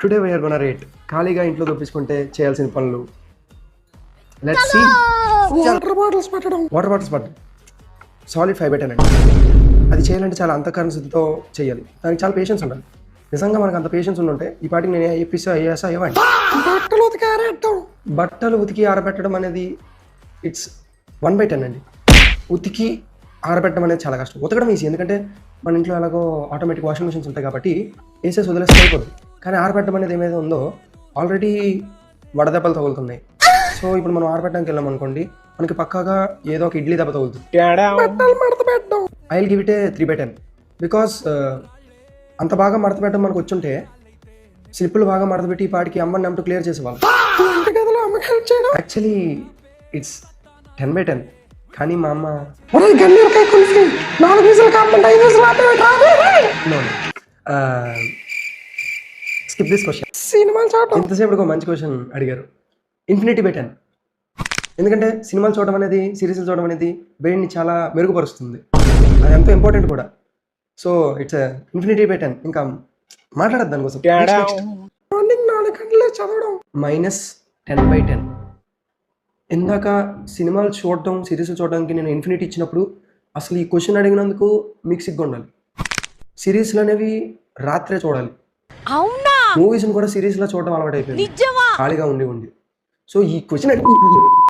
Today we are gonna rate ఖాళీగా ఇంట్లో దొప్పించుకుంటే చేయాల్సిన పనులు. Let's see. వాటర్ బాటిల్స్ పట్టడం సాలిడ్ 5/10 అండి. అది చేయాలంటే చాలా అంతఃకరణ శుద్ధితో చేయాలి. దానికి చాలా పేషెన్స్ ఉండాలి. నిజంగా మనకు అంత పేషెన్స్ ఉంటే ఈ పాటికి నేను ఐఏఎస్ అయ్యేవాడిని. బట్టలు ఉతికి ఆరబెట్టడం అనేది ఇట్స్ 1/10 అండి. ఉతికి ఆరబెట్టడం అనేది చాలా కష్టం. ఉతకడం ఈజీ, ఎందుకంటే మన ఇంట్లో ఎలాగో ఆటోమేటిక్ వాషింగ్ మిషన్స్ ఉంటాయి కాబట్టి వేసేసి వదిలేస్తే అయిపోతుంది. కానీ ఆరబెట్టడం అనేది ఏమైతే ఉందో ఆల్రెడీ వడదెబ్బలు తగులుతున్నాయి. సో ఇప్పుడు మనం ఆరబెట్టడానికి వెళ్ళాం అనుకోండి, మనకి పక్కాగా ఏదో ఒక ఇడ్లీ దెబ్బ తగులుతుంది. I will give it A 3/10 because అంత బాగా మడత పెట్టడం మనకు వచ్చుంటే స్లిప్పులు బాగా మడత పెట్టి ఈ పాటికి అమ్మని నెంబర్ క్లియర్ చేసేవాళ్ళు. Actually it's 10/10. కానీ మా అమ్మ స్కిప్ దిస్ క్వశ్చన్. ఇంతసేపు ఒక మంచి క్వశ్చన్ అడిగారు. ఇన్ఫినిటీ/10. ఎందుకంటే సినిమాలు చూడడం అనేది, సిరీస్లు చూడడం అనేది బ్రెయిన్ని చాలా మెరుగుపరుస్తుంది. అది ఎంతో ఇంపార్టెంట్ కూడా. So it's infinity. ఇంకా మాట్లాడద్దు దానికోసం. -10/10. ఇందాక సినిమాలు చూడటం, సిరీస్లు చూడడానికి నేను ఇన్ఫినిటీ ఇచ్చినప్పుడు అసలు ఈ క్వశ్చన్ అడిగినందుకు మీకు సిగ్గు ఉండాలి. సిరీస్లు అనేవి రాత్రే చూడాలి. మూవీస్ని కూడా సిరీస్లో చూడడం అలవాటు అయిపోయింది ఖాళీగా ఉండి. సో ఈ క్వశ్చన్